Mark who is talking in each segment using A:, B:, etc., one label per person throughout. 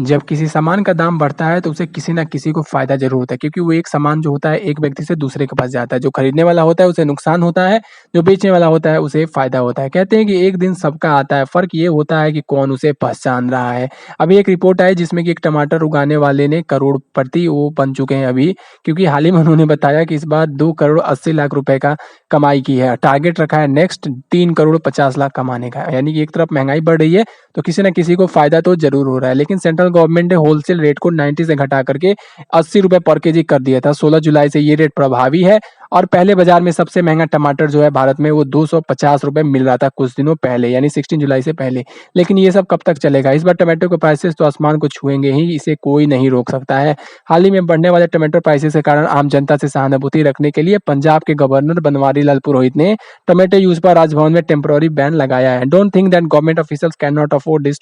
A: जब किसी सामान का दाम बढ़ता है तो उसे किसी न किसी को फ़ायदा ज़रूर होता है क्योंकि वो एक सामान जो होता है एक व्यक्ति से दूसरे के पास जाता है। जो खरीदने वाला होता है उसे नुकसान होता है, जो बेचने वाला होता है उसे फ़ायदा होता है। कहते हैं कि एक दिन सबका आता है, फ़र्क ये होता है कि कौन उसे पहचान रहा है। अभी एक रिपोर्ट आई जिसमें कि एक टमाटर उगाने वाले ने करोड़पति वो बन चुके हैं अभी, क्योंकि हाल ही में उन्होंने बताया कि इस बार 2 करोड़ 80 लाख रुपए का कमाई की है। टारगेट रखा है नेक्स्ट 3 करोड़ 50 लाख कमाने का। यानी कि एक तरफ महँगाई बढ़ रही है तो किसी न किसी को फ़ायदा तो ज़रूर हो रहा है। लेकिन सेंट्रल गवर्नमेंट ने होलसेल रेट को 90 से घटा करके 80 रुपए पर केजी कर दिया था। 16 जुलाई से ये रेट प्रभावी है और पहले बाज़ार में सबसे महँगा टमाटर जो है भारत में वो 250 रुपए मिल रहा था कुछ दिनों पहले, यानी 16 जुलाई से पहले। लेकिन ये सब कब तक चलेगा? इस बार टोमेटो के प्राइसेज़ तो आसमान को छुएँगे ही, इसे कोई नहीं रोक सकता है। हाल ही में बढ़ने वाले टोमेटो प्राइसेज़ के कारण आम जनता से सहानुभूति रखने के लिए पंजाब के गवर्नर बनवारी लाल पुरोहित ने टोमेटो यूज़ पर राजभवन में टेम्पररी बैन लगाया है। Don't think that government officials can not afford this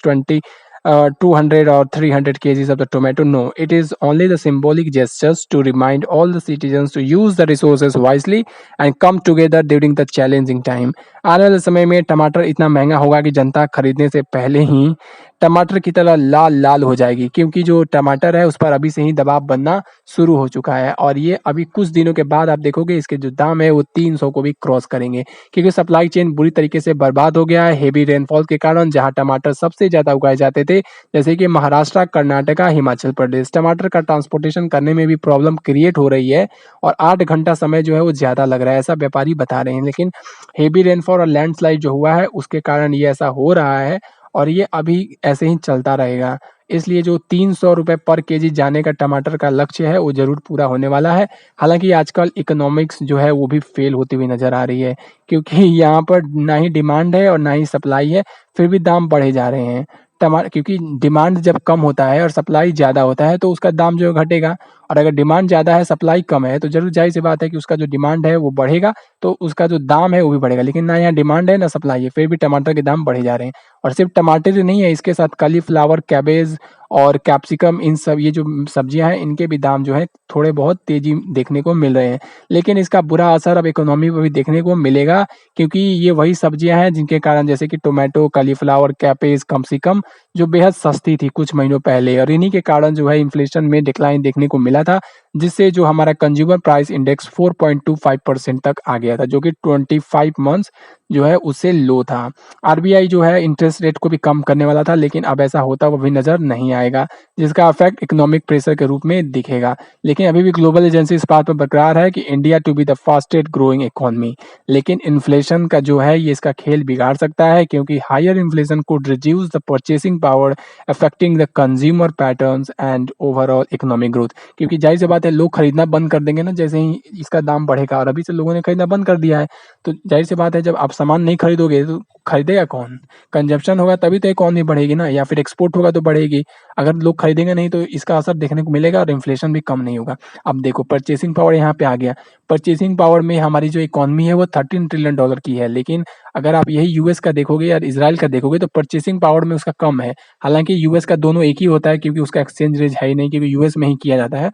A: 200 or 300 kgs of the tomato. No, it is only the symbolic gestures to remind all the citizens to use the resources wisely and come together during the challenging time. आने वाले समय में टमाटर इतना महंगा होगा कि जनता खरीदने से पहले ही टमाटर की तरह लाल लाल हो जाएगी, क्योंकि जो टमाटर है उस पर अभी से ही दबाव बनना शुरू हो चुका है और ये अभी कुछ दिनों के बाद आप देखोगे इसके जो दाम है वो 300 को भी क्रॉस करेंगे, क्योंकि सप्लाई चेन बुरी तरीके से बर्बाद हो गया है हेवी रेनफॉल के कारण। जहां टमाटर सबसे ज़्यादा उगाए जाते थे जैसे कि महाराष्ट्र, कर्नाटका, हिमाचल प्रदेश, टमाटर का ट्रांसपोर्टेशन करने में भी प्रॉब्लम क्रिएट हो रही है और 8 घंटा समय जो है वो ज़्यादा लग रहा है, ऐसा व्यापारी बता रहे हैं। लेकिन हेवी रेनफॉल और लैंडस्लाइड जो हुआ है उसके कारण ये ऐसा हो रहा है और ये अभी ऐसे ही चलता रहेगा। इसलिए जो 300 रुपए पर केजी जाने का टमाटर का लक्ष्य है वो ज़रूर पूरा होने वाला है। हालाँकि आजकल इकोनॉमिक्स जो है वो भी फ़ेल होती हुई नज़र आ रही है, क्योंकि यहाँ पर ना ही डिमांड है और ना ही सप्लाई है, फिर भी दाम बढ़े जा रहे हैं। क्योंकि डिमांड जब कम होता है और सप्लाई ज़्यादा होता है तो उसका दाम जो है घटेगा, और अगर डिमांड ज़्यादा है, सप्लाई कम है तो ज़रूर ज़ाहिर-सी बात है कि उसका जो डिमांड है वो बढ़ेगा, तो उसका जो दाम है वो भी बढ़ेगा। लेकिन ना यहाँ डिमांड है ना सप्लाई है, फिर भी टमाटर के दाम बढ़े जा रहे हैं। और सिर्फ टमाटर ही नहीं है, इसके साथ कालीफ्लावर, कैबेज और कैप्सिकम, इन सब ये जो सब्जियां हैं इनके भी दाम जो है थोड़े बहुत तेजी देखने को मिल रहे हैं। लेकिन इसका बुरा असर अब इकोनॉमी पर भी देखने को मिलेगा, क्योंकि ये वही सब्जियां हैं जिनके कारण जैसे कि टोमेटो, कालीफ्लावर, कैपेज, कैप्सिकम जो बेहद सस्ती थी कुछ महीनों पहले, और इन्हीं के कारण जो है इन्फ्लेशन में डिक्लाइन देखने को मिला था, जिससे जो हमारा कंज्यूमर प्राइस इंडेक्स 4.25% तक आ गया था, जो कि 25 मंथ्स जो है उससे लो था। आरबीआई जो है इंटरेस्ट रेट को भी कम करने वाला था, लेकिन अब ऐसा होता हुआ भी नज़र नहीं आएगा, जिसका इफेक्ट इकोनॉमिक प्रेशर के रूप में दिखेगा। लेकिन अभी भी ग्लोबल एजेंसी इस बात पर बरकरार है कि India to be the fastest growing economy. लेकिन इन्फ्लेशन का जो है ये इसका खेल बिगाड़ सकता है, क्योंकि higher inflation could reduce the purchasing power, affecting the consumer patterns and overall economic growth. क्योंकि जाहिर सी बात है लोग खरीदना बंद कर देंगे ना जैसे ही इसका दाम बढ़ेगा, और अभी से लोगों ने खरीदना बंद कर दिया है, तो जाहिर सी बात है जब आप सामान नहीं खरीदोगे तो खरीदेगा कौन? कंजप्शन होगा तभी तो इकोनॉमी बढ़ेगी ना, या फिर एक्सपोर्ट होगा तो बढ़ेगी। अगर लोग खरीदेंगे नहीं तो इसका असर देखने को मिलेगा और इन्फ्लेशन भी कम नहीं होगा। अब देखो परचेसिंग पावर यहाँ पे आ गया। परचेसिंग पावर में हमारी जो इकोनॉमी है वो $13 ट्रिलियन की है, लेकिन अगर आप यही यूएस का देखोगे या इज़राइल का देखोगे तो परचेसिंग पावर में उसका कम है। हालाँकि यूएस का दोनों एक ही होता है, क्योंकि उसका एक्सचेंज रेट है ही नहीं, क्योंकि यूएस में ही किया जाता है।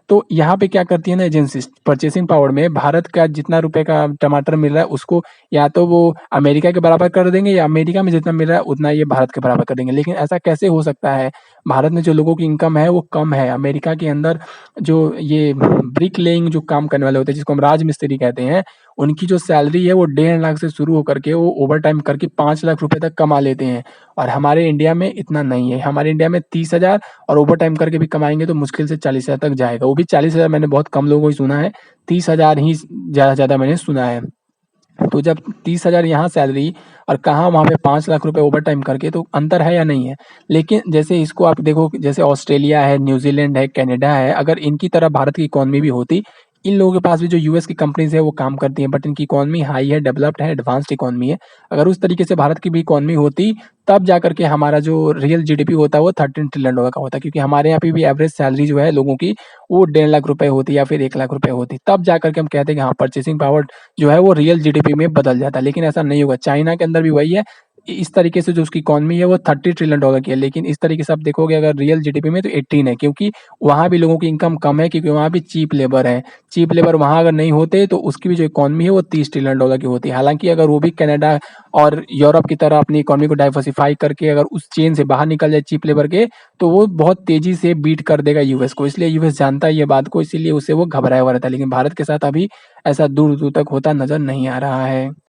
A: तो यहाँ पे क्या करती है ना एजेंसीज़, परचेसिंग पावर में भारत का जितना रुपए का टमाटर मिल रहा है उसको या तो वो अमेरिका के बराबर कर देंगे, या अमेरिका में जितना मिल रहा है उतना ये भारत के बराबर कर देंगे। लेकिन ऐसा कैसे हो सकता है? भारत में जो लोगों की इनकम है वो कम है। अमेरिका के अंदर जो ये ब्रिक लेइंग जो काम करने वाले होते हैं जिसको हम राजमिस्त्री कहते हैं, उनकी जो सैलरी है वो 1.5 लाख से शुरू होकर के वो ओवरटाइम करके 5 लाख रुपए तक कमा लेते हैं। और हमारे इंडिया में इतना नहीं है। हमारे इंडिया में 30,000 और ओवरटाइम करके भी कमाएँगे तो मुश्किल से 40,000 तक जाएगा। वो भी 40,000 मैंने बहुत कम लोगों को ही सुना है, 30,000 ही ज़्यादा से ज़्यादा मैंने सुना है। तो जब 30,000 यहाँ सैलरी और कहाँ वहाँ पे 5 लाख रुपए ओवरटाइम करके, तो अंतर है या नहीं है? लेकिन जैसे इसको आप देखो, जैसे ऑस्ट्रेलिया है, न्यूज़ीलैंड है, कनाडा है, अगर इनकी तरह भारत की इकोनॉमी भी होती, इन लोगों के पास भी जो यूएस की कंपनीज़ है वो काम करती हैं, बट इनकी इकोनॉमी हाई है, डेवलप्ड है, एडवांस्ड इकोनॉमी है। अगर उस तरीके से भारत की भी इकोनॉमी होती, तब जाकर के हमारा जो रियल जीडीपी होता है वो 13 ट्रिलियन डॉलर का होता, क्योंकि हमारे यहाँ पे भी एवरेज सैलरी जो है लोगों की वो 1.5 लाख रुपए होती या फिर 1 लाख रुपए होती। तब जाकर के हम कहते हैं कि हाँ, परचेसिंग पावर जो है वो रियल जीडीपी में बदल जाता है, लेकिन ऐसा नहीं होगा। चाइना के अंदर भी वही है, इस तरीके से जो उसकी इकॉनमी है वो $30 ट्रिलियन की है। लेकिन इस तरीके से आप देखोगे अगर रियल जीडीपी में तो 18 है, क्योंकि वहाँ भी लोगों की इनकम कम है, क्योंकि वहाँ भी चीप लेबर है। चीप लेबर वहाँ अगर नहीं होते तो उसकी भी जो इकॉनमी है वो $30 ट्रिलियन की होती। हालाँकि अगर वो भी कनाडा और यूरोप की तरह अपनी इकॉनमी को डाइवर्सिफ़ाई करके अगर उस चेन से बाहर निकल जाए चीप लेबर के, तो वो बहुत तेज़ी से बीट कर देगा यूएस को। इसलिए यूएस जानता है ये बात को, इसीलिए उसे वो घबराया हुआ रहता है। लेकिन भारत के साथ अभी ऐसा दूर-दूर तक होता नज़र नहीं आ रहा है।